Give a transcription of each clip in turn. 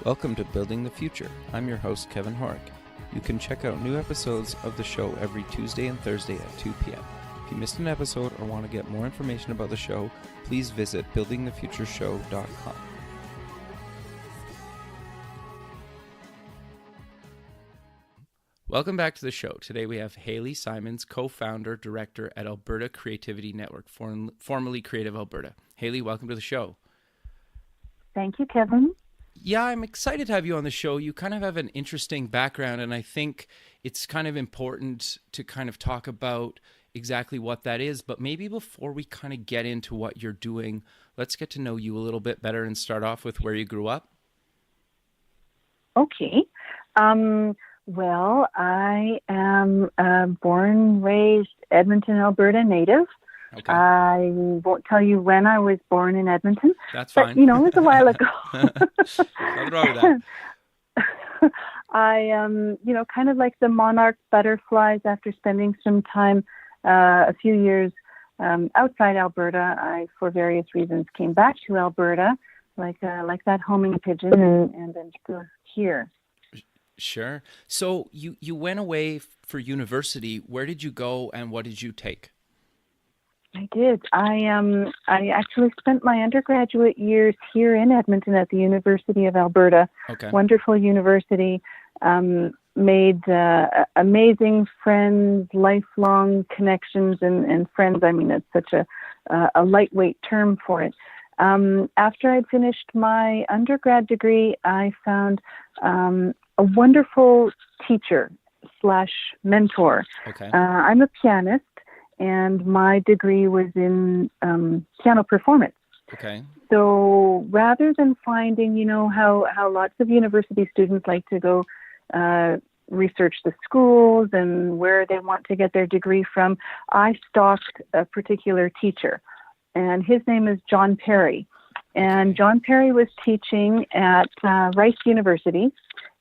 Welcome to Building the Future. I'm your host, Kevin Horick. You can check out new episodes of the show every Tuesday and Thursday at 2 p.m. If you missed an episode or want to get more information about the show, please visit buildingthefutureshow.com. Welcome back to the show. Today we have Hayley Simons, co-founder, director at Alberta Creativity Network, formerly Creative Alberta. Hayley, welcome to the show. Thank you, Kevin. Yeah, I'm excited to have you on the show. You kind of have an interesting background, and I think it's kind of important to kind of talk about exactly what that is. But maybe before we kind of get into what you're doing, let's get to know you a little bit better and start off with where you grew up. Okay. Well, I am a born, raised Edmonton, Alberta native. Okay. I won't tell you when I was born in Edmonton. That's but, fine. It was a while ago. Nothing wrong with that. I kind of like the monarch butterflies after spending some time, a few years outside Alberta. I, for various reasons, came back to Alberta, like that homing pigeon, and I'm still here. Sure. So you went away for university. Where did you go and what did you take? I did. I actually spent my undergraduate years here in Edmonton at the University of Alberta. Okay. Wonderful university. Made amazing friends, lifelong connections, and friends. I mean, it's such a lightweight term for it. After I'd finished my undergrad degree, I found a wonderful teacher / mentor. Okay. I'm a pianist, and my degree was in piano performance. Okay. So rather than finding, how lots of university students like to go research the schools and where they want to get their degree from, I stalked a particular teacher, and his name is John Perry. And John Perry was teaching at Rice University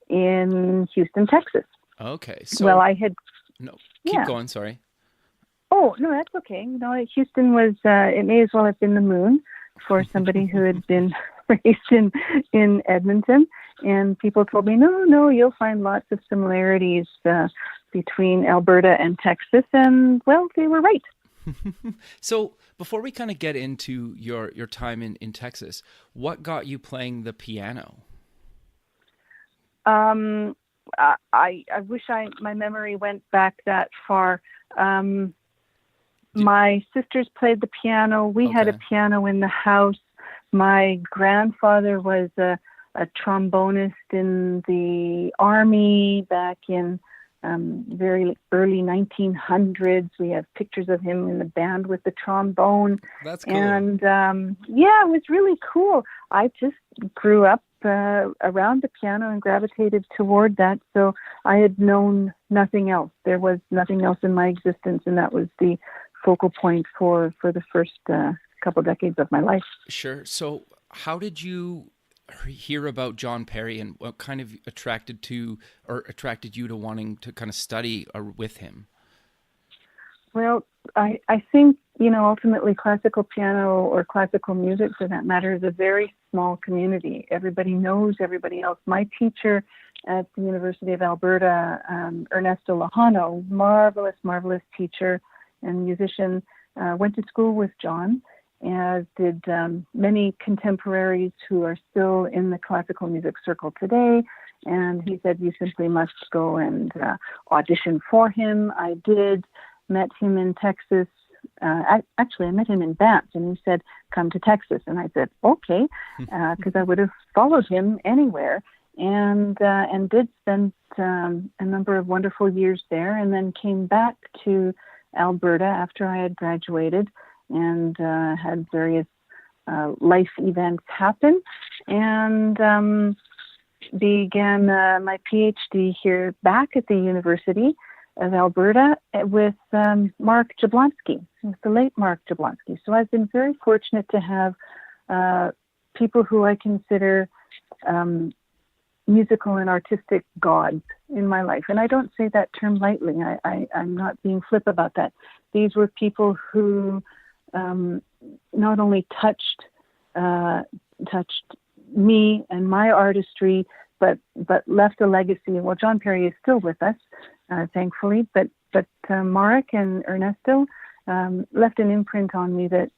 in Houston, Texas. Okay. So well, I had... No, keep going, sorry. Oh, no, that's okay. Houston was, it may as well have been the moon for somebody who had been raised in Edmonton. And people told me, no, you'll find lots of similarities between Alberta and Texas. And, well, they were right. So before we kind of get into your time in Texas, what got you playing the piano? I wish my memory went back that far. My sisters played the piano. We had a piano in the house. My grandfather was a trombonist in the Army back in very early 1900s. We have pictures of him in the band with the trombone. That's cool. And it was really cool. I just grew up around the piano and gravitated toward that. So I had known nothing else. There was nothing else in my existence, and that was the focal point for the first couple decades of my life. Sure. So how did you hear about John Perry, and what kind of attracted you to wanting to kind of study with him? Well, I think, ultimately classical piano or classical music, for that matter, is a very small community. Everybody knows everybody else. My teacher at the University of Alberta, Ernesto Lejano, marvelous teacher and musician, went to school with John, as did many contemporaries who are still in the classical music circle today. And he said, you simply must go and audition for him. I did, met him in Texas. Actually, I met him in Banff, and he said, come to Texas. And I said, okay, because I would have followed him anywhere. And did spend a number of wonderful years there, and then came back to Alberta after I had graduated, and had various life events happen, and began my PhD here back at the University of Alberta with Mark Jablonski, the late Mark Jablonski. So I've been very fortunate to have people who I consider musical and artistic gods in my life. And I don't say that term lightly. I'm not being flip about that. These were people who not only touched me and my artistry, but left a legacy. Well, John Perry is still with us, thankfully, but Marek and Ernesto left an imprint on me that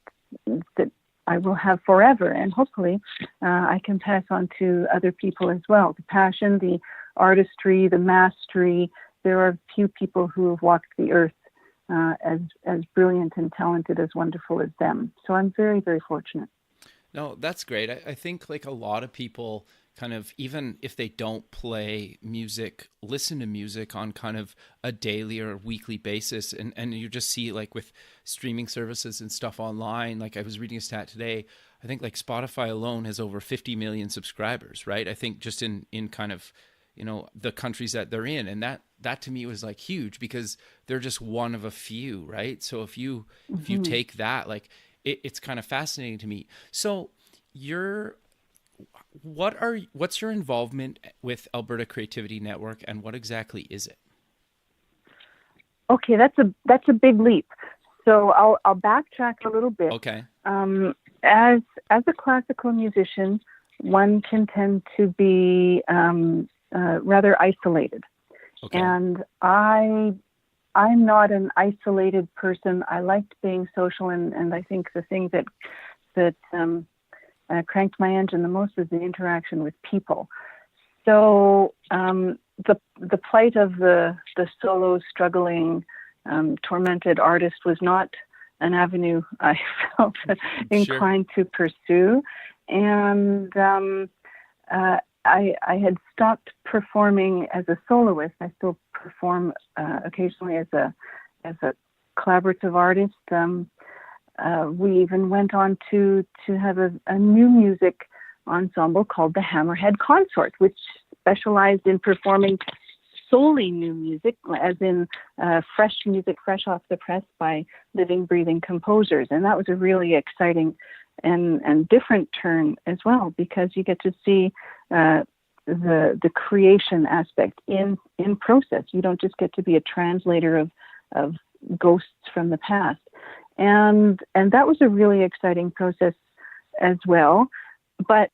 I will have forever, and hopefully I can pass on to other people as well. The passion, the artistry, the mastery. There are few people who have walked the earth as brilliant and talented, as wonderful as them. So I'm very, very fortunate. No, that's great. I think like a lot of people kind of, even if they don't play music, listen to music on kind of a daily or weekly basis. And you just see like with streaming services and stuff online, like I was reading a stat today, I think like Spotify alone has over 50 million subscribers, right? I think just in kind of, you know, the countries that they're in. And that to me was like huge because they're just one of a few, right? So if you take that, like it's kind of fascinating to me. So what's your involvement with Alberta Creativity Network, and what exactly is it? Okay, that's a big leap. So I'll backtrack a little bit. Okay. As a classical musician, one can tend to be rather isolated. Okay. And I'm not an isolated person. I liked being social, and I think the thing that cranked my engine the most was the interaction with people. So the plight of the solo, struggling, tormented artist was not an avenue I felt inclined to pursue, and I had stopped performing as a soloist. I still perform occasionally as a collaborative artist. We even went on to have a new music ensemble called the Hammerhead Consort, which specialized in performing solely new music, as in fresh music, fresh off the press by living, breathing composers. And that was a really exciting and different turn as well, because you get to see the creation aspect in process. You don't just get to be a translator of ghosts from the past. And that was a really exciting process as well. But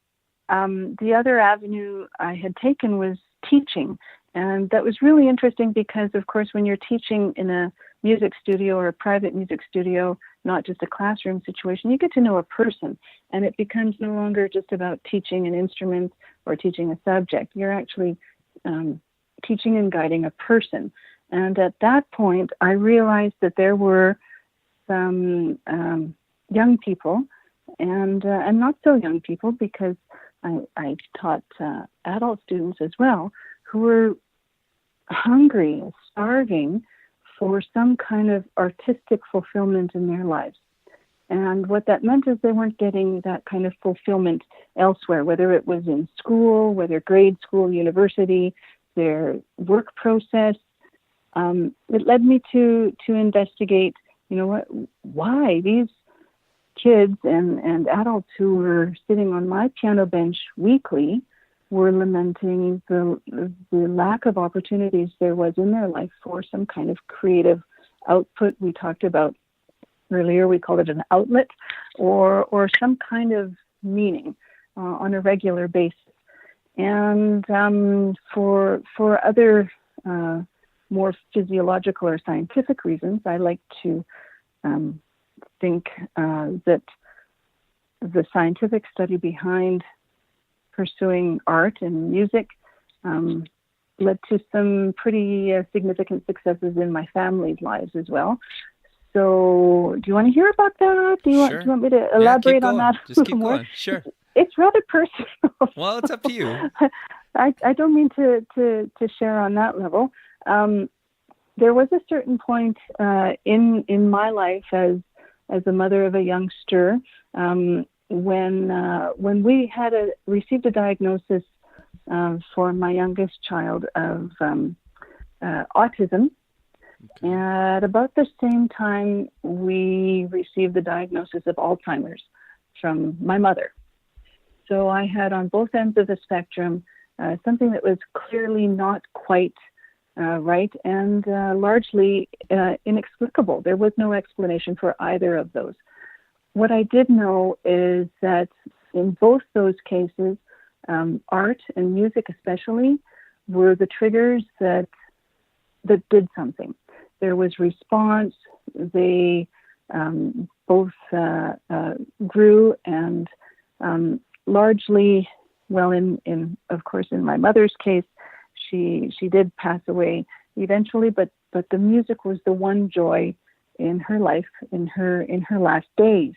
the other avenue I had taken was teaching. And that was really interesting because, of course, when you're teaching in a music studio or a private music studio, not just a classroom situation, you get to know a person. And it becomes no longer just about teaching an instrument or teaching a subject. You're actually teaching and guiding a person. And at that point, I realized that there were some young people and not so young people, because I taught adult students as well, who were hungry, starving for some kind of artistic fulfillment in their lives. And what that meant is they weren't getting that kind of fulfillment elsewhere, whether it was in school, whether grade school, university, their work process. It led me to investigate, why these kids and adults who were sitting on my piano bench weekly were lamenting the lack of opportunities there was in their life for some kind of creative output. We talked about earlier, we called it an outlet, or some kind of meaning on a regular basis. And for other more physiological or scientific reasons, I like to think that the scientific study behind pursuing art and music led to some pretty significant successes in my family's lives as well. So do you want to hear about that? Do you want me to elaborate on that a little more? Going. Sure. It's rather personal. Well, it's up to you. I don't mean to share on that level. There was a certain point in my life as a mother of a youngster when we had received a diagnosis for my youngest child of autism. Okay. At about the same time, we received the diagnosis of Alzheimer's from my mother. So I had on both ends of the spectrum something that was clearly not quite right and largely inexplicable. There was no explanation for either of those. What I did know is that in both those cases, art and music especially were the triggers that did something. There was response. They both grew, and largely, well, in of course, in my mother's case, she did pass away eventually, but the music was the one joy in her life, in her last days.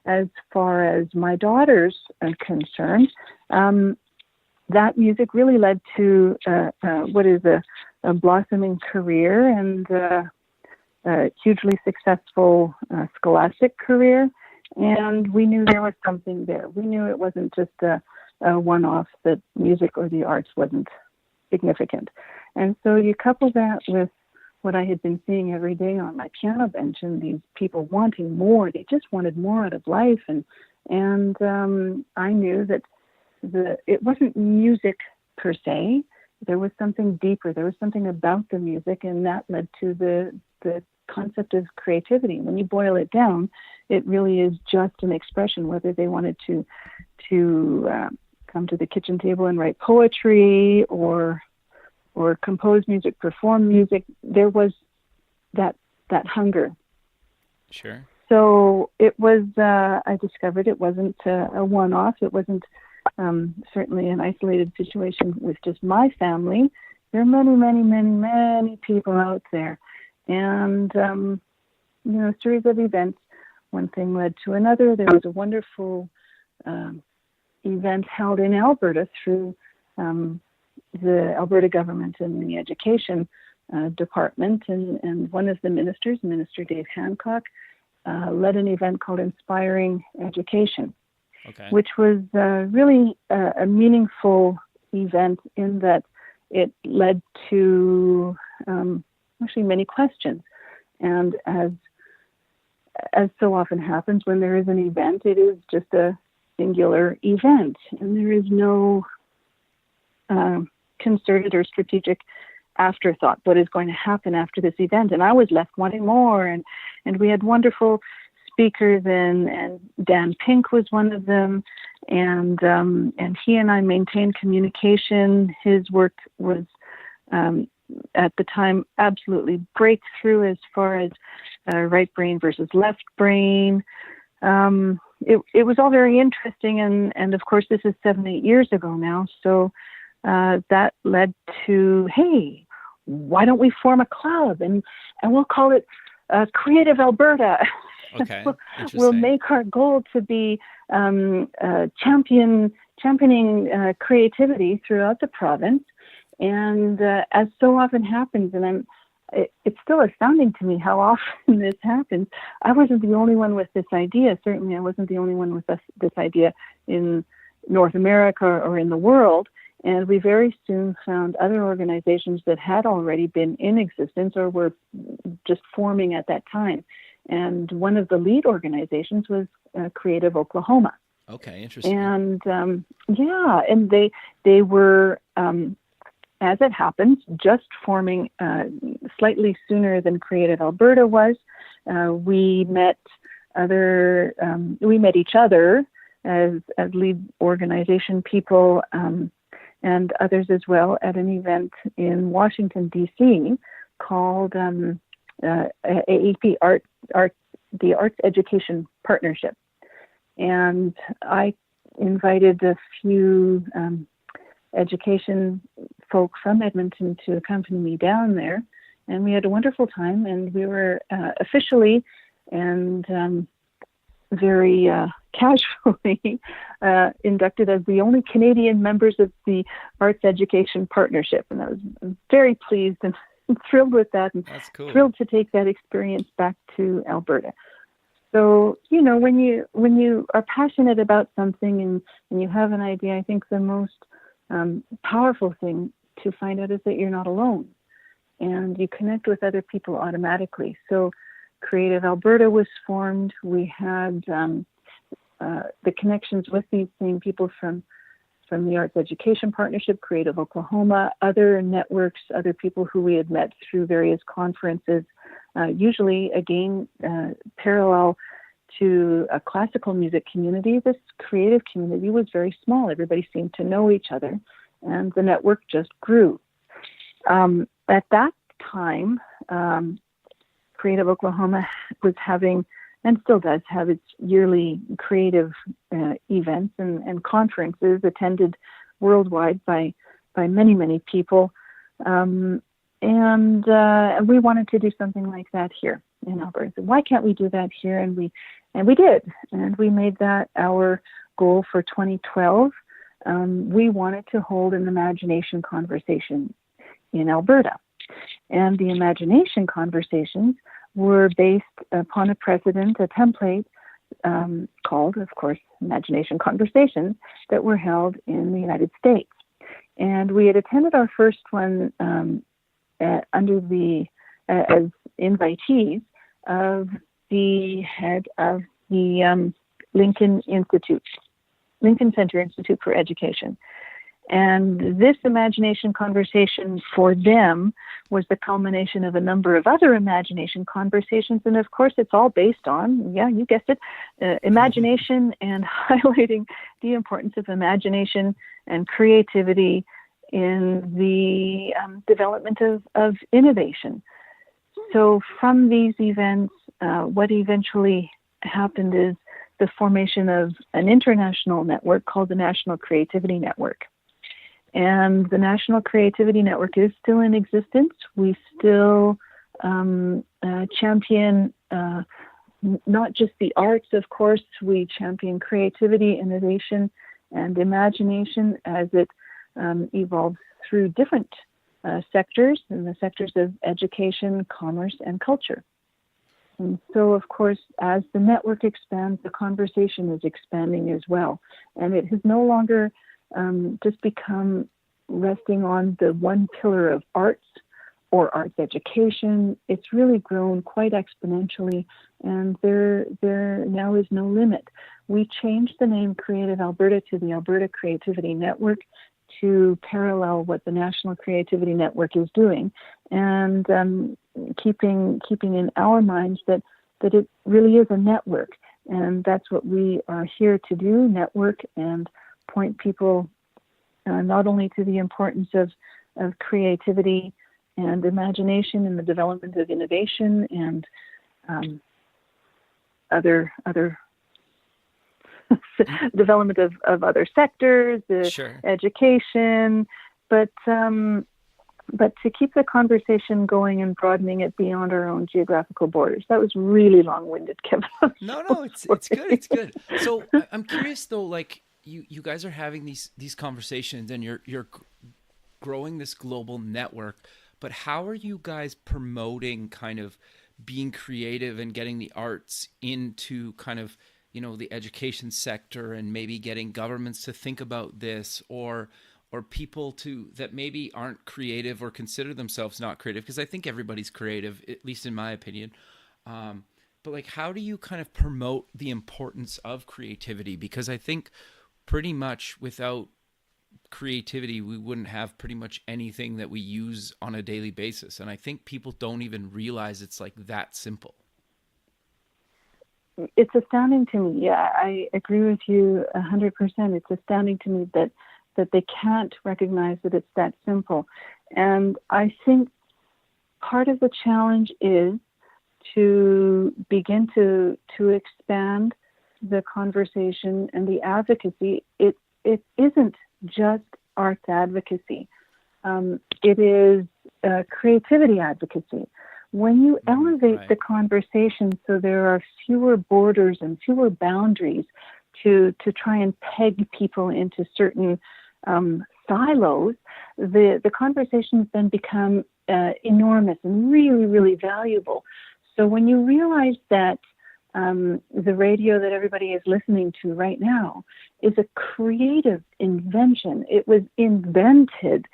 As far as my daughters are concerned, that music really led to what is a blossoming career and a hugely successful scholastic career. And we knew there was something there. We knew it wasn't just a one-off, that music or the arts wasn't significant. And so you couple that with what I had been seeing every day on my piano bench, and these people wanting more. They just wanted more out of life. And I knew that it wasn't music per se. There was something deeper. There was something about the music, and that led to the concept of creativity. When you boil it down, it really is just an expression. Whether they wanted to come to the kitchen table and write poetry, or compose music, perform music, there was that hunger. Sure. So it was. I discovered it wasn't a one-off. It wasn't certainly an isolated situation with just my family. There are many, many, many, many people out there. And, a series of events, one thing led to another. There was a wonderful event held in Alberta through the Alberta government and the education department. And one of the ministers, Minister Dave Hancock, led an event called Inspiring Education. Okay. Which was really a meaningful event in that it led to actually many questions. And as so often happens when there is an event, it is just a singular event, and there is no concerted or strategic afterthought. What is going to happen after this event? And I was left wanting more, and we had wonderful speakers, and Dan Pink was one of them, and he and I maintained communication. His work was at the time absolutely breakthrough as far as right brain versus left brain. It was all very interesting, and of course this is 7-8 years ago now, so that led to, hey, why don't we form a club, and we'll call it Creative Alberta. Okay. We'll make our goal to be championing creativity throughout the province. And as so often happens, and it's still astounding to me how often this happens. I wasn't the only one with this idea. Certainly, I wasn't the only one with this idea in North America or in the world. And we very soon found other organizations that had already been in existence or were just forming at that time. And one of the lead organizations was Creative Oklahoma. Okay, interesting. And and they were, as it happens, just forming slightly sooner than Creative Alberta was. We met each other as lead organization people, and others as well, at an event in Washington D.C. called AEP the Arts Education Partnership. And I invited a few education folk from Edmonton to accompany me down there, and we had a wonderful time. And we were officially and very casually inducted as the only Canadian members of the Arts Education Partnership, and I was very pleased and thrilled with that, and that's cool. Thrilled to take that experience back to Alberta. So, when you are passionate about something and you have an idea, I think the most powerful thing to find out is that you're not alone, and you connect with other people automatically. So Creative Alberta was formed. We had the connections with these same people from the Arts Education Partnership, Creative Oklahoma, other networks, other people who we had met through various conferences, usually, again, parallel to a classical music community, this creative community was very small. Everybody seemed to know each other, and the network just grew. At that time, Creative Oklahoma was having, and still does have, its yearly creative events and conferences attended worldwide by many, many people. And we wanted to do something like that here in Alberta. So why can't we do that here? And we did. And we made that our goal for 2012. We wanted to hold an imagination conversation in Alberta. And the imagination conversations were based upon a precedent, a template called, of course, Imagination Conversations, that were held in the United States. And we had attended our first one under the as invitees of the head of the Lincoln Center Institute for Education. And this imagination conversation for them was the culmination of a number of other imagination conversations. And of course, it's all based on, yeah, you guessed it, imagination and highlighting the importance of imagination and creativity in the development of innovation. So from these events, what eventually happened is the formation of an international network called the National Creativity Network. And the National Creativity Network is still in existence. We still champion not just the arts, of course, we champion creativity, innovation, and imagination as it evolves through different sectors, in the sectors of education, commerce, and culture. And so, of course, as the network expands, the conversation is expanding as well. And it has no longer just become resting on the one pillar of arts or arts education. It's really grown quite exponentially, and there now is no limit. We changed the name Creative Alberta to the Alberta Creativity Network to parallel what the National Creativity Network is doing, and keeping in our minds that it really is a network, and that's what we are here to do, network and point people not only to the importance of creativity and imagination in the development of innovation and other development of other sectors, Sure. education, but to keep the conversation going and broadening it beyond our own geographical borders. That was really long-winded, Kevin. No, it's good. It's good. So I'm curious though, like you guys are having these conversations and you're growing this global network, but how are you guys promoting kind of being creative and getting the arts into kind of, you know, the education sector, and maybe getting governments to think about this, or people that maybe aren't creative or consider themselves not creative? Because I think everybody's creative, at least in my opinion. But like, how do you kind of promote the importance of creativity? Because I think pretty much without creativity, we wouldn't have pretty much anything that we use on a daily basis. And I think people don't even realize it's like that simple. It's astounding to me. Yeah, I agree with you 100%. It's astounding to me that they can't recognize that it's that simple. And I think part of the challenge is to begin to expand the conversation and the advocacy. It isn't just arts advocacy. It is creativity advocacy. When you elevate the conversation so there are fewer borders and fewer boundaries to try and peg people into certain silos, the conversations then become enormous and really, really valuable. So when you realize that the radio that everybody is listening to right now is a creative invention, it was invented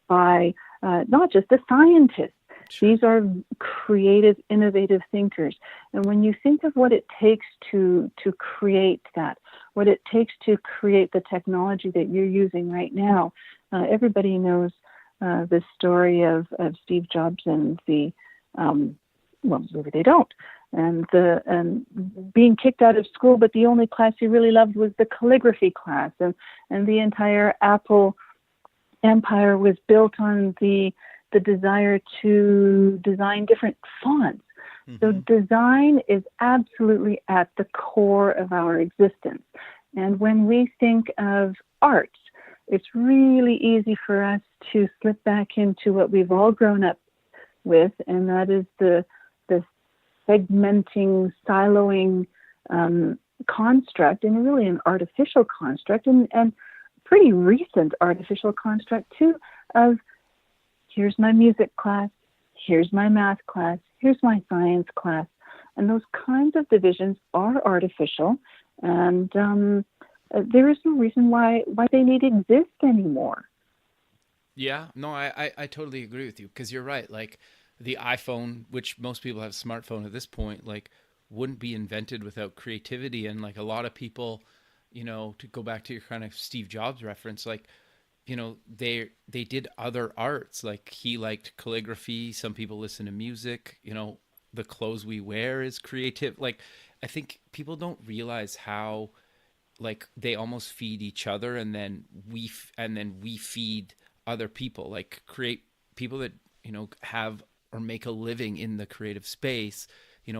by not just a scientist. Sure. These are creative, innovative thinkers. And when you think of what it takes to create that, what it takes to create the technology that you're using right now, everybody knows the story of Steve Jobs and the, well, maybe they don't, and being kicked out of school, but the only class he really loved was the calligraphy class, and the entire Apple empire was built on the desire to design different fonts. So design is absolutely at the core of our existence. And when we think of art, it's really easy for us to slip back into what we've all grown up with, and that is the segmenting, siloing construct, and really an artificial construct, and pretty recent artificial construct too, of here's my music class, here's my math class, here's my science class. And those kinds of divisions are artificial, and there is no reason why they need to exist anymore. Yeah, no, I totally agree with you because you're right. Like the iPhone, which most people have a smartphone at this point, like wouldn't be invented without creativity. And like a lot of people, to go back to your kind of Steve Jobs reference, like, they did other arts. Like he liked calligraphy. Some people listen to music. The clothes we wear is creative. Like I think people don't realize how like they almost feed each other, and then we feed other people, like create people that have or make a living in the creative space,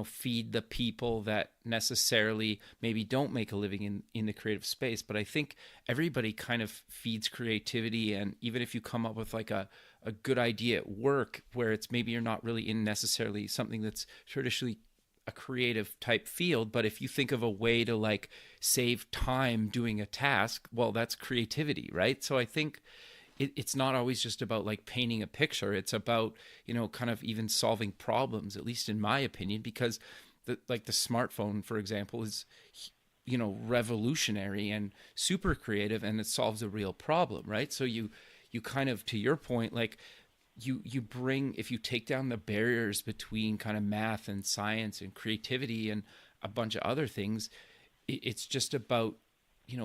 feed the people that necessarily maybe don't make a living in the creative space. But I think everybody kind of feeds creativity. And even if you come up with like a good idea at work where it's maybe you're not really in necessarily something that's traditionally a creative type field, but if you think of a way to like save time doing a task, well, that's creativity, right? So I think it's not always just about like painting a picture. It's about, kind of even solving problems, at least in my opinion, because the smartphone, for example, is, revolutionary and super creative, and it solves a real problem, right? So you kind of, to your point, like you bring, if you take down the barriers between kind of math and science and creativity and a bunch of other things, it's just about,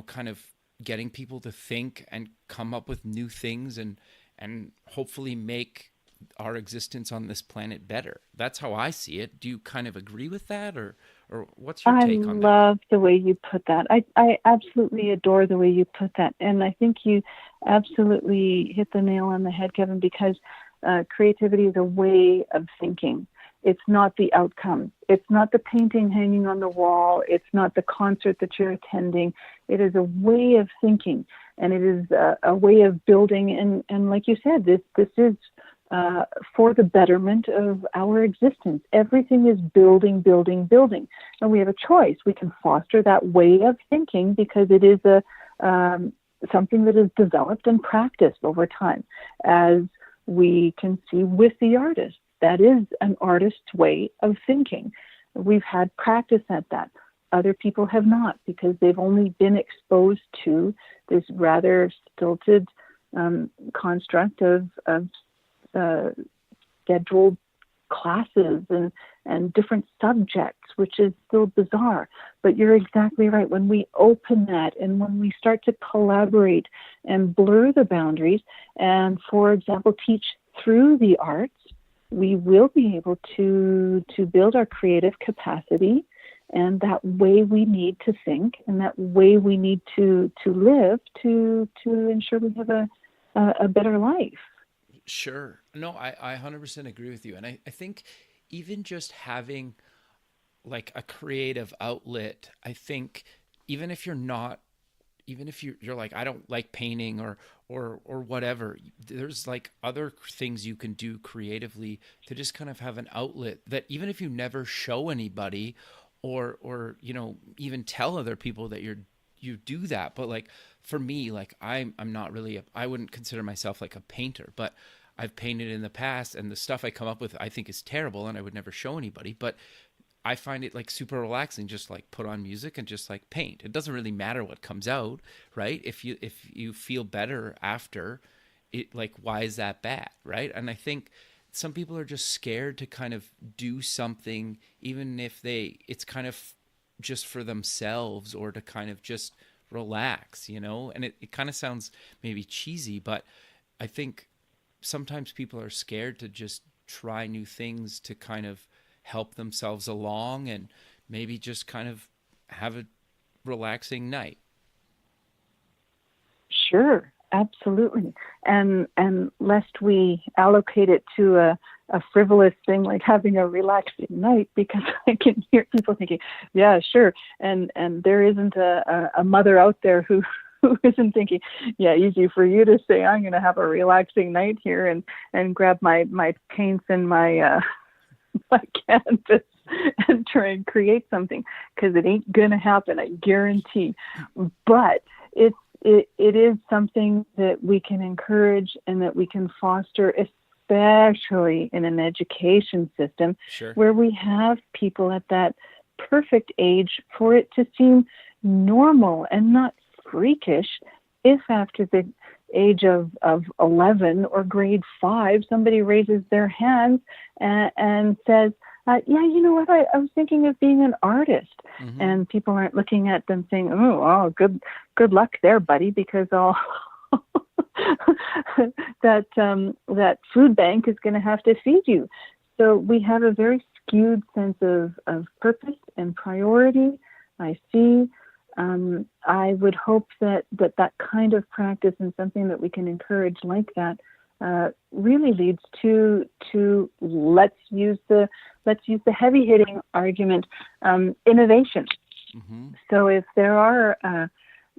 kind of getting people to think and come up with new things and hopefully make our existence on this planet better. That's how I see it. Do you kind of agree with that, or what's your I take on that? love the way you put that. I absolutely adore the way you put that. And I think you absolutely hit the nail on the head, Kevin, because creativity is a way of thinking. It's not the outcome. It's not the painting hanging on the wall. It's not the concert that you're attending. It is a way of thinking, and it is a way of building. And like you said, this is for the betterment of our existence. Everything is building, building, building. And we have a choice. We can foster that way of thinking because it is something that is developed and practiced over time, as we can see with the artist. That is an artist's way of thinking. We've had practice at that. Other people have not, because they've only been exposed to this rather stilted construct of scheduled classes and different subjects, which is still bizarre. But you're exactly right. When we open that and when we start to collaborate and blur the boundaries and, for example, teach through the arts, we will be able to build our creative capacity and that way we need to think and that way we need to live to ensure we have a better life. Sure. No, I 100% agree with you. And I think even just having like a creative outlet, I think even if you're not, even if you're like, I don't like painting or whatever, there's like other things you can do creatively to just kind of have an outlet that even if you never show anybody or even tell other people that you do that. But like for me, like I'm not really I wouldn't consider myself like a painter, but I've painted in the past, and the stuff I come up with I think is terrible and I would never show anybody, but I find it like super relaxing, just like put on music and just like paint. It doesn't really matter what comes out, right? If you feel better after it, like why is that bad, right? And I think some people are just scared to kind of do something, even if it's kind of just for themselves or to kind of just relax, And it kind of sounds maybe cheesy, but I think sometimes people are scared to just try new things to kind of help themselves along and maybe just kind of have a relaxing night. Sure, absolutely. And lest we allocate it to a frivolous thing like having a relaxing night, because I can hear people thinking, yeah, sure. And there isn't a mother out there who isn't thinking, yeah, easy for you to say I'm going to have a relaxing night here and grab my paints and my my canvas and try and create something, because it ain't going to happen, I guarantee. But it is something that we can encourage and that we can foster, especially in an education system Sure. where we have people at that perfect age for it to seem normal and not freakish if after the age of 11 or grade 5, somebody raises their hands and says, yeah, you know what, I was thinking of being an artist. Mm-hmm. And people aren't looking at them saying, oh, good luck there, buddy, because all that food bank is going to have to feed you. So we have a very skewed sense of purpose and priority, I see. I would hope that kind of practice and something that we can encourage like that really leads to let's use the heavy hitting argument, innovation. Mm-hmm. So if there are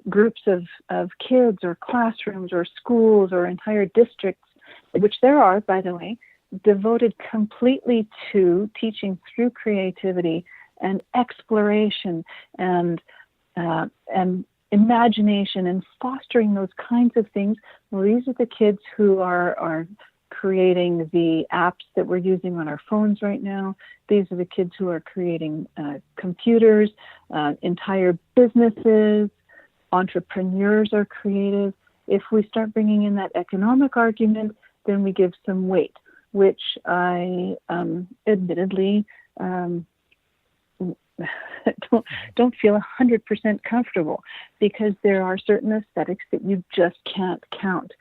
groups of kids or classrooms or schools or entire districts, which there are, by the way, devoted completely to teaching through creativity and exploration and imagination and fostering those kinds of things. Well, these are the kids who are creating the apps that we're using on our phones right now. These are the kids who are creating computers, entire businesses. Entrepreneurs are creative. If we start bringing in that economic argument, then we give some weight, which I admittedly don't feel 100% comfortable, because there are certain aesthetics that you just can't count.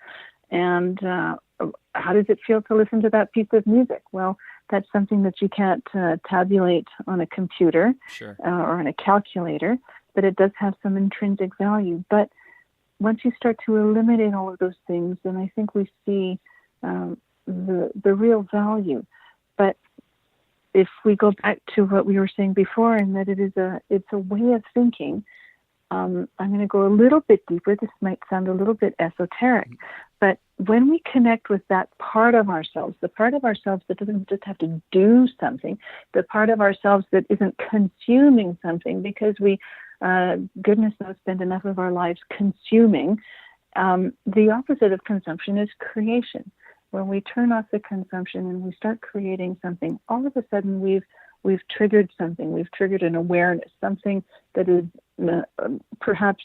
And how does it feel to listen to that piece of music? Well, that's something that you can't tabulate on a computer. Sure. Or on a calculator, but it does have some intrinsic value. But once you start to eliminate all of those things, then I think we see the real value. But if we go back to what we were saying before, and that it's a way of thinking, I'm going to go a little bit deeper. This might sound a little bit esoteric, but when we connect with that part of ourselves, the part of ourselves that doesn't just have to do something, the part of ourselves that isn't consuming something, because we, goodness knows, spend enough of our lives consuming. The opposite of consumption is creation. When we turn off the consumption and we start creating something, all of a sudden we've triggered something. We've triggered an awareness, something that is perhaps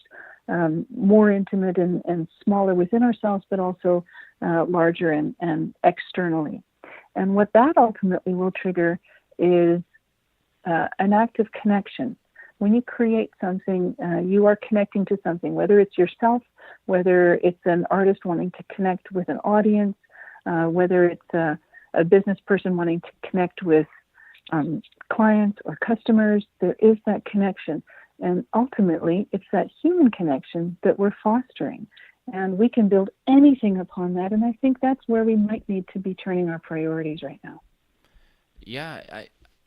more intimate and smaller within ourselves, but also larger and externally. And what that ultimately will trigger is an act of connection. When you create something, you are connecting to something, whether it's yourself, whether it's an artist wanting to connect with an audience, whether it's a business person wanting to connect with clients or customers. There is that connection. And ultimately, it's that human connection that we're fostering. And we can build anything upon that. And I think that's where we might need to be turning our priorities right now. Yeah,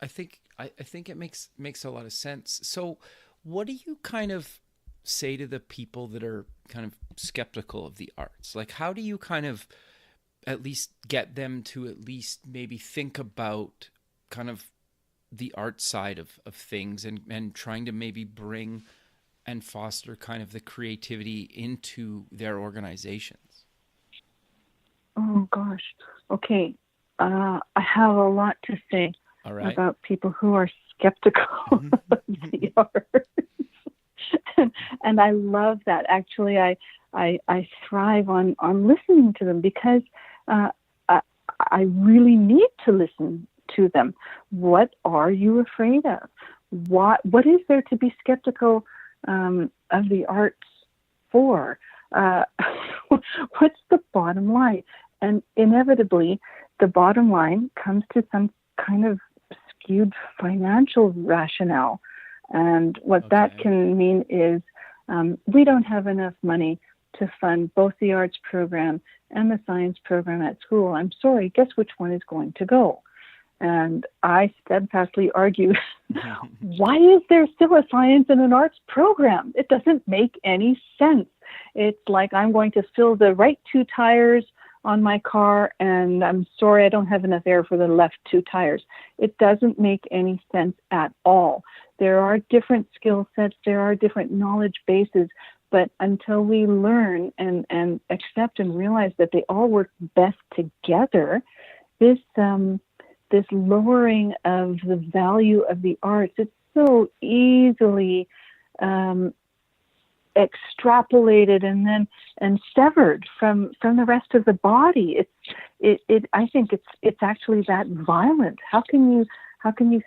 I think it makes a lot of sense. So what do you kind of say to the people that are kind of skeptical of the arts? Like, how do you kind of at least get them to at least maybe think about kind of the art side of things and trying to maybe bring and foster kind of the creativity into their organizations? Oh, gosh. Okay. I have a lot to say about people who are skeptical of the arts. And I love that. Actually, I thrive on listening to them, because I really need to listen to them. What are you afraid of? What is there to be skeptical of the arts for? What's the bottom line? And inevitably, the bottom line comes to some kind of huge financial rationale. And what that Okay. can mean is we don't have enough money to fund both the arts program and the science program at school. I'm sorry, guess which one is going to go? And I steadfastly argue, why is there still a science and an arts program? It doesn't make any sense. It's like I'm going to fill the right two tires on my car, and I'm sorry, I don't have enough air for the left two tires. It doesn't make any sense at all. There are different skill sets, there are different knowledge bases, but until we learn and accept and realize that they all work best together, this this lowering of the value of the arts, it's so easily extrapolated and severed from the rest of the body. I think it's actually that violent. How can you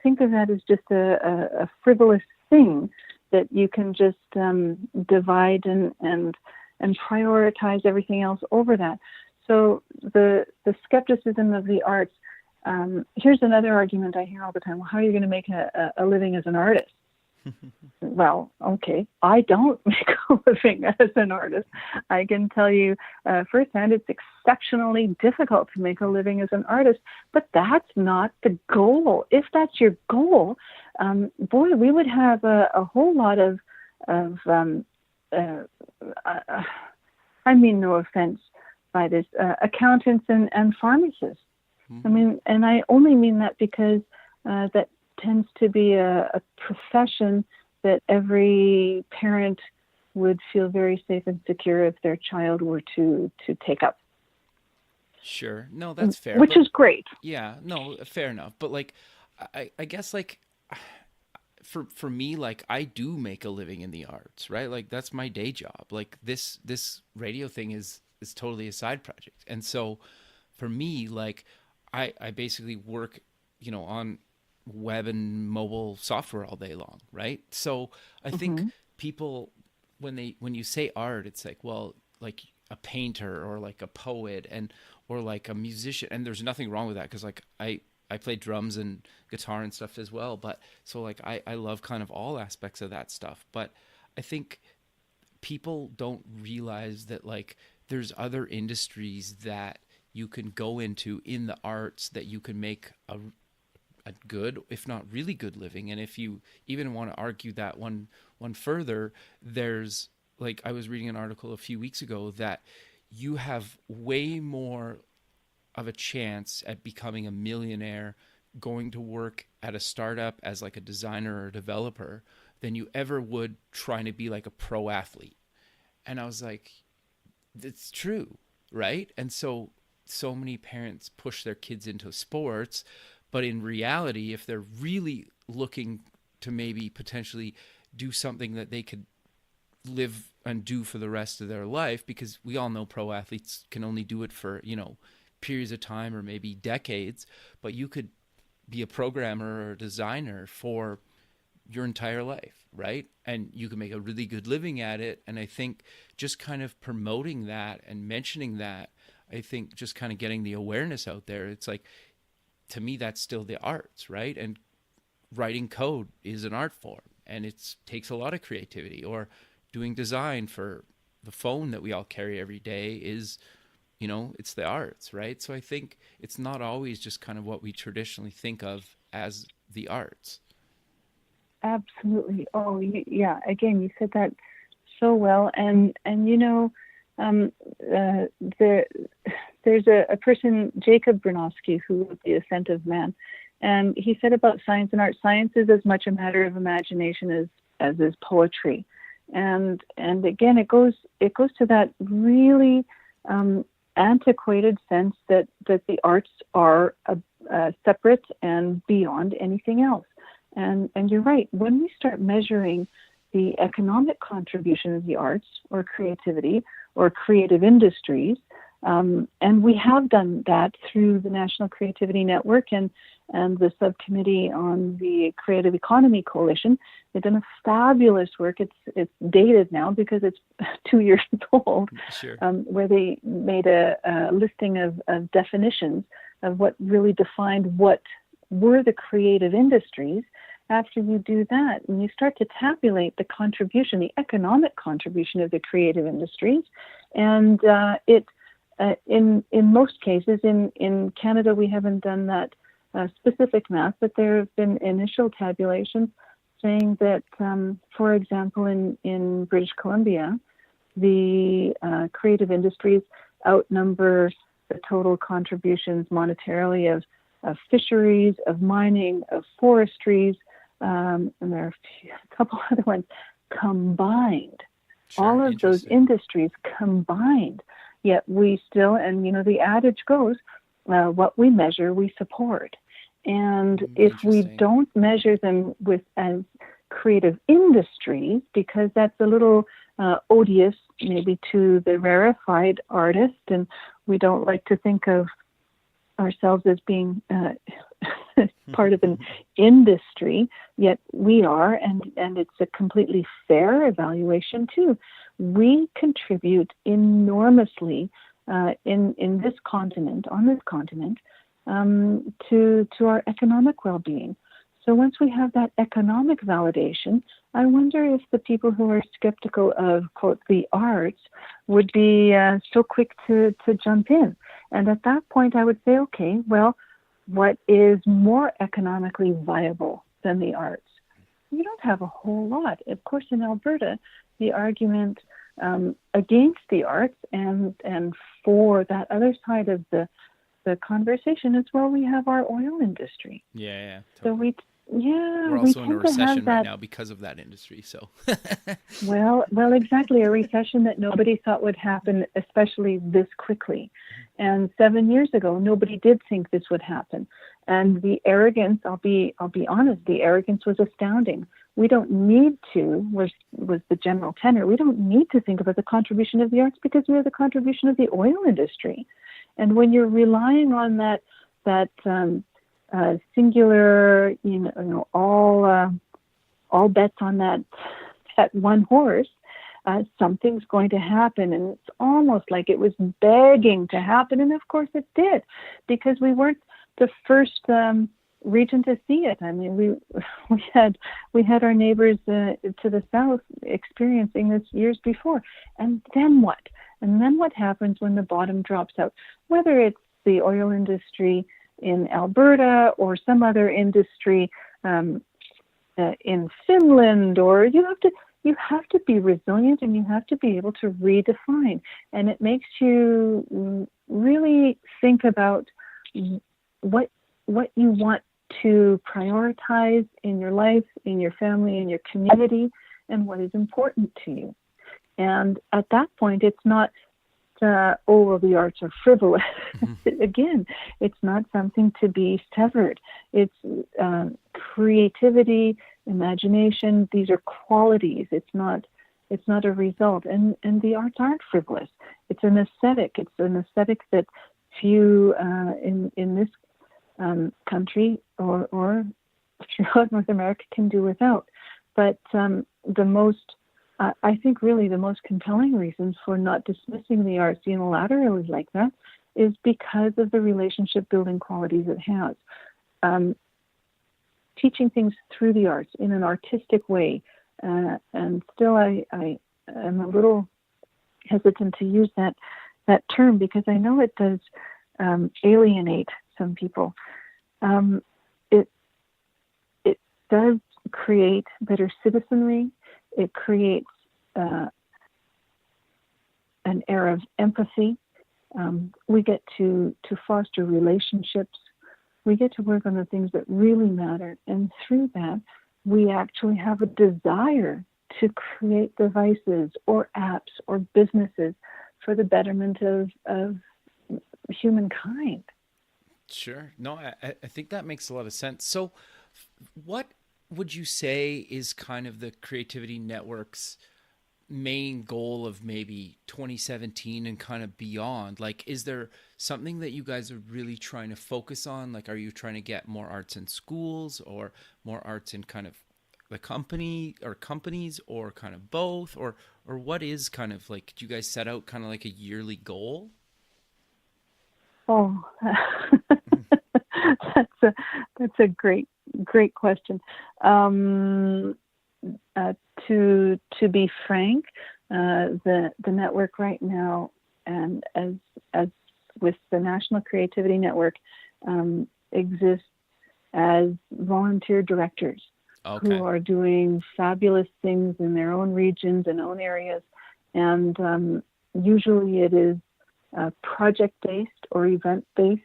think of that as just a frivolous thing that you can just divide and prioritize everything else over that? So the skepticism of the arts. Here's another argument I hear all the time. Well, how are you going to make a living as an artist? Well, okay, I don't make a living as an artist. I can tell you firsthand it's exceptionally difficult to make a living as an artist, but that's not the goal. If that's your goal, boy, we would have a whole lot of I mean no offense by this, accountants and pharmacists. I mean, and I only mean that because that tends to be a profession that every parent would feel very safe and secure if their child were to take up. Sure. No, that's fair. Which But is great. yeah, no, fair enough. But like, I guess like for me, like I do make a living in the arts, right? Like that's my day job. Like this radio thing is totally a side project. And so for me, like I basically work, on web and mobile software all day long, right? So I think people when you say art, it's like, well, like a painter or like a poet or like a musician, and there's nothing wrong with that because like I play drums and guitar and stuff as well, but so like I love kind of all aspects of that stuff. But I think people don't realize that like there's other industries that you can go into in the arts that you can make a good, if not really good living. And if you even want to argue that one further, there's like I was reading an article a few weeks ago that you have way more of a chance at becoming a millionaire going to work at a startup as like a designer or a developer than you ever would trying to be like a pro athlete. And I was like, it's true, right? And so many parents push their kids into sports, but in reality, if they're really looking to maybe potentially do something that they could live and do for the rest of their life, because we all know pro athletes can only do it for, periods of time or maybe decades, but you could be a programmer or a designer for your entire life, right? And you can make a really good living at it. And I think just kind of promoting that and mentioning that, I think just kind of getting the awareness out there, it's like, to me, that's still the arts, right? And writing code is an art form, and it takes a lot of creativity. Or doing design for the phone that we all carry every day is, it's the arts, right? So I think it's not always just kind of what we traditionally think of as the arts. Absolutely. Oh, yeah. Again, you said that so well. And there's a person, Jacob Bronowski, who wrote The Ascent of Man, and he said about science and art, science is as much a matter of imagination as is poetry. And again, it goes to that really antiquated sense that the arts are separate and beyond anything else. And you're right. When we start measuring the economic contribution of the arts or creativity or creative industries, and we have done that through the National Creativity Network and the subcommittee on the Creative Economy Coalition. They've done a fabulous work. It's dated now because it's 2 years old, Sure. where they made a listing of definitions of what really defined what were the creative industries. After you do that, and you start to tabulate the contribution, the economic contribution of the creative industries, and in most cases, in Canada, we haven't done that specific math, but there have been initial tabulations saying that, for example, in British Columbia, the creative industries outnumber the total contributions monetarily of fisheries, of mining, of forestries, and there are a couple other ones combined. Sure, all of those industries combined. Yet we still, and the adage goes, what we measure, we support. And if we don't measure them as creative industries, because that's a little odious maybe to the rarefied artist, and we don't like to think of ourselves as being part of an industry, yet we are, and it's a completely fair evaluation too. We contribute enormously in this continent, on this continent, to our economic well-being. So once we have that economic validation, I wonder if the people who are skeptical of, quote, the arts would be so quick to jump in. And at that point, I would say, okay, well, what is more economically viable than the arts? You don't have a whole lot. Of course, in Alberta, the argument against the arts and for that other side of the conversation is, well, we have our oil industry. Yeah. Totally. So we're also in a recession right now because of that industry. So well, exactly, a recession that nobody thought would happen, especially this quickly. And 7 years ago, nobody did think this would happen. And the arrogance, I'll be honest, the arrogance was astounding. We don't need to, was the general tenor, we don't need to think about the contribution of the arts because we have the contribution of the oil industry. And when you're relying on that singular, all bets on that one horse, something's going to happen. And it's almost like it was begging to happen. And of course it did, because we weren't the first region to see it. I mean, we had our neighbors to the south experiencing this years before. And then what? And then what happens when the bottom drops out? Whether it's the oil industry in Alberta or some other industry in Finland, or you have to be resilient, and you have to be able to redefine. And it makes you really think about what you want to prioritize in your life, in your family, in your community, and what is important to you. And at that point, it's not, well, the arts are frivolous. Again, it's not something to be severed. It's creativity, imagination. These are qualities. It's not a result. And the arts aren't frivolous. It's an aesthetic. It's an aesthetic that few in this country or throughout North America can do without. But I think really the most compelling reasons for not dismissing the arts unilaterally like that is because of the relationship building qualities it has. Teaching things through the arts in an artistic way, and still I am a little hesitant to use that term because I know it does alienate some people. It does create better citizenry. It creates an air of empathy. We get to foster relationships. We get to work on the things that really matter. And through that, we actually have a desire to create devices or apps or businesses for the betterment of humankind. Sure. No, I think that makes a lot of sense. So what would you say is kind of the Creativity Network's main goal of maybe 2017 and kind of beyond? Like, is there something that you guys are really trying to focus on? Like, are you trying to get more arts in schools or more arts in kind of the company or companies, or kind of both? Or what is kind of like, do you guys set out kind of like a yearly goal? Oh, a great question. To be frank, the network right now, and as with the National Creativity Network, exists as volunteer directors who are doing fabulous things in their own regions and own areas, and usually it is project-based or event-based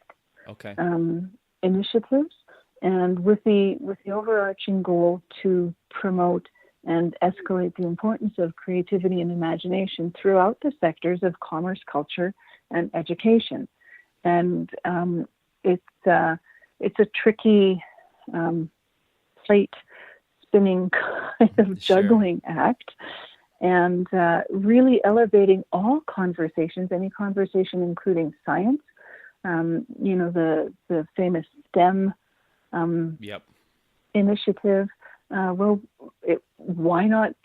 initiatives, and with the overarching goal to promote and escalate the importance of creativity and imagination throughout the sectors of commerce, culture, and education. And it's a tricky plate spinning kind of juggling act, and really elevating all conversations, any conversation including science, the famous STEM initiative. Why not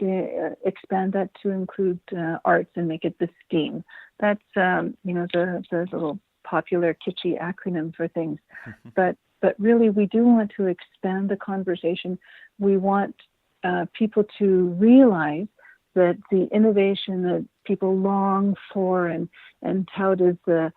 expand that to include arts and make it the STEAM? That's the little popular kitschy acronym for things. But really, we do want to expand the conversation. We want people to realize that the innovation that people long for and tout as the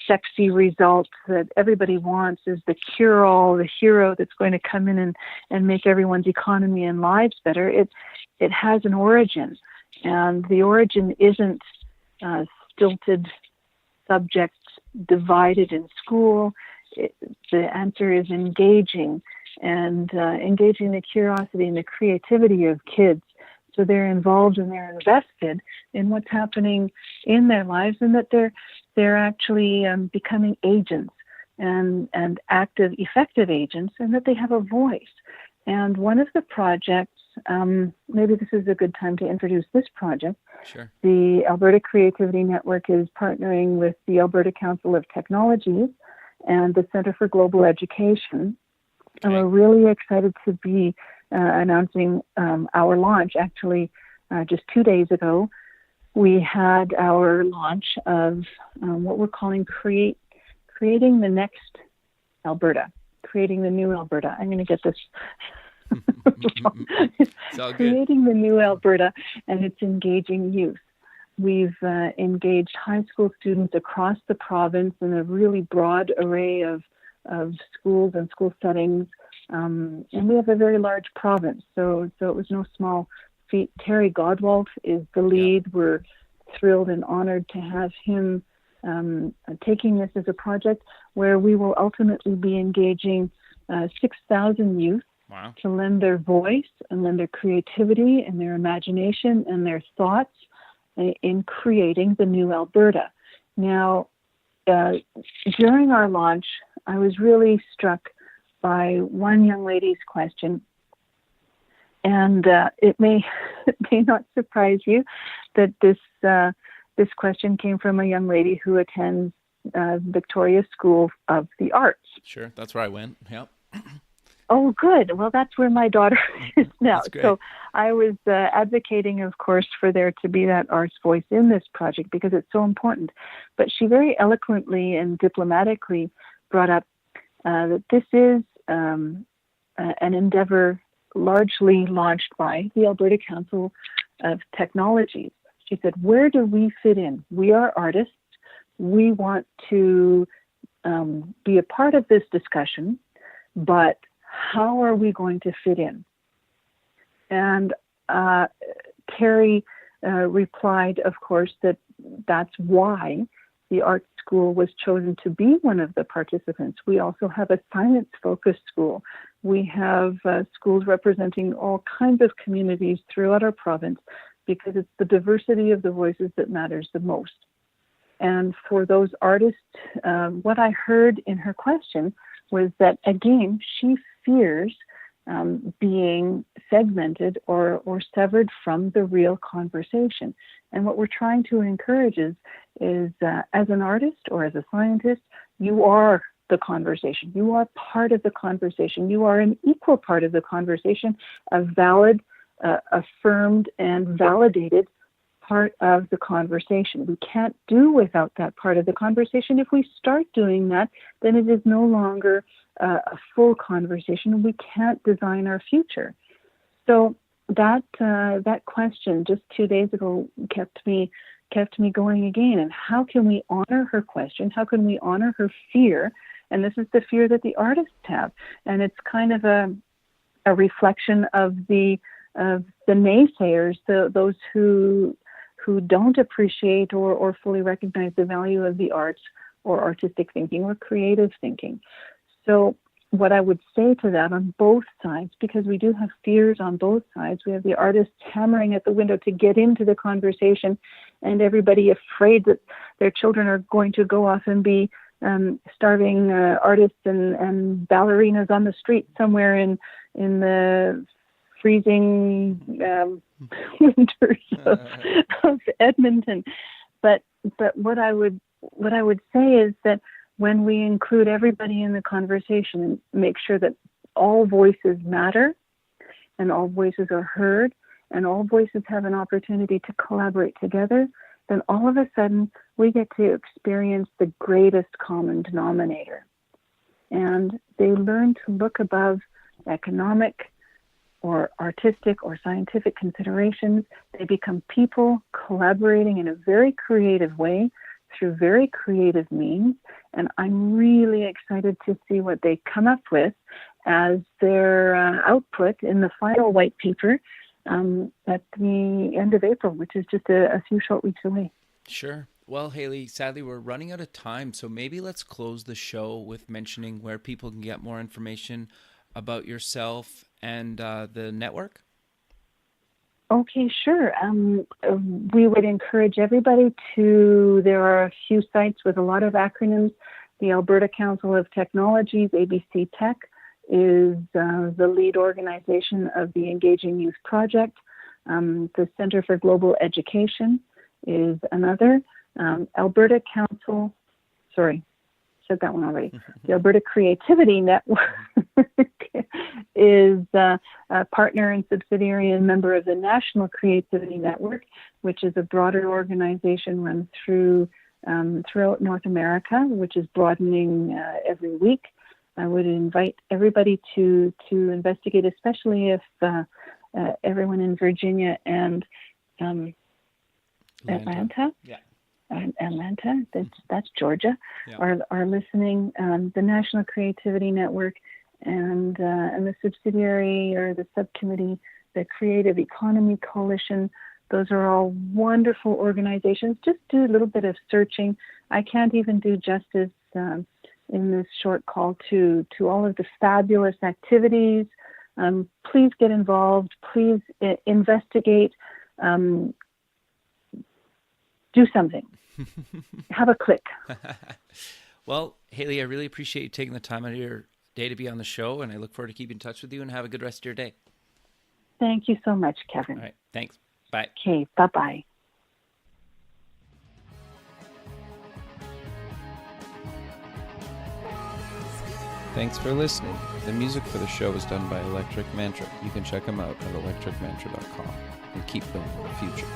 sexy result that everybody wants is the cure-all, the hero that's going to come in and make everyone's economy and lives better. It has an origin, and the origin isn't stilted subjects divided in school. The answer is engaging the curiosity and the creativity of kids, so they're involved and they're invested in what's happening in their lives, and that they're actually becoming agents and active, effective agents, and that they have a voice. And one of the projects, maybe this is a good time to introduce this project. Sure. The Alberta Creativity Network is partnering with the Alberta Council of Technologies and the Centre for Global Education. And we're really excited to be announcing our launch. Actually, just 2 days ago, we had our launch of what we're calling Creating the Next Alberta, Creating the New Alberta. I'm going to get this. It's all good. Creating the New Alberta, and it's engaging youth. We've engaged high school students across the province in a really broad array of schools and school settings. And we have a very large province, so it was no small feat. Terry Godwalt is the lead. Yep. We're thrilled and honored to have him taking this as a project where we will ultimately be engaging 6,000 youth to lend their voice and lend their creativity and their imagination and their thoughts in creating the new Alberta. Now, during our launch, I was really struck by one young lady's question, and it may not surprise you that this question came from a young lady who attends Victoria School of the Arts. Sure, that's where I went. Yep. Oh, good. Well, that's where my daughter is now. So I was advocating, of course, for there to be that arts voice in this project because it's so important. But she very eloquently and diplomatically brought up that this is an endeavor largely launched by the Alberta Council of Technologies. She said, where do we fit in? We are artists. We want to be a part of this discussion, but how are we going to fit in? And Terry replied, of course, that that's why the art school was chosen to be one of the participants. We also have a science-focused school. We have schools representing all kinds of communities throughout our province because it's the diversity of the voices that matters the most. And for those artists, what I heard in her question was that, again, she fears being segmented or severed from the real conversation. And what we're trying to encourage is as an artist or as a scientist, you are the conversation. You are part of the conversation. You are an equal part of the conversation, a valid, affirmed, and validated part of the conversation. We can't do without that part of the conversation. If we start doing that, then it is no longer a full conversation. We can't design our future. So that question just 2 days ago kept me going again. And how can we honor her question? How can we honor her fear? And this is the fear that the artists have. And it's kind of a reflection of the naysayers, those who don't appreciate or fully recognize the value of the arts or artistic thinking or creative thinking. So what I would say to that on both sides, because we do have fears on both sides, we have the artists hammering at the window to get into the conversation, and everybody afraid that their children are going to go off and be starving artists and ballerinas on the street somewhere in the freezing winters of Edmonton. But what I would say is that when we include everybody in the conversation and make sure that all voices matter and all voices are heard and all voices have an opportunity to collaborate together, then all of a sudden we get to experience the greatest common denominator. And they learn to look above economic or artistic or scientific considerations. They become people collaborating in a very creative way through very creative means. And I'm really excited to see what they come up with as their output in the final white paper at the end of April, which is just a few short weeks away. Sure. Well, Haley, sadly, we're running out of time, so maybe let's close the show with mentioning where people can get more information about yourself and the network. Okay, sure. We would encourage everybody there are a few sites with a lot of acronyms. The Alberta Council of Technologies, ABC Tech, is the lead organization of the Engaging Youth Project. The Center for Global Education is another. Alberta Council, sorry, said that one already. The Alberta Creativity Network is a partner and subsidiary and member of the National Creativity Network, which is a broader organization run throughout North America, which is broadening every week. I would invite everybody to investigate, especially if everyone in Virginia and Atlanta. Yeah. Atlanta, that's Georgia, yeah, are listening. The National Creativity Network and the subsidiary or the subcommittee, the Creative Economy Coalition, those are all wonderful organizations. Just do a little bit of searching. I can't even do justice in this short call to all of the fabulous activities. Please get involved. Please investigate. Do something. Have a click. Well, Haley, I really appreciate you taking the time out of your day to be on the show, and I look forward to keeping in touch with you, and have a good rest of your day. Thank you so much, Kevin. All right. Thanks. Bye. Okay. Bye-bye. Thanks for listening. The music for the show is done by Electric Mantra. You can check them out at electricmantra.com and keep building the future.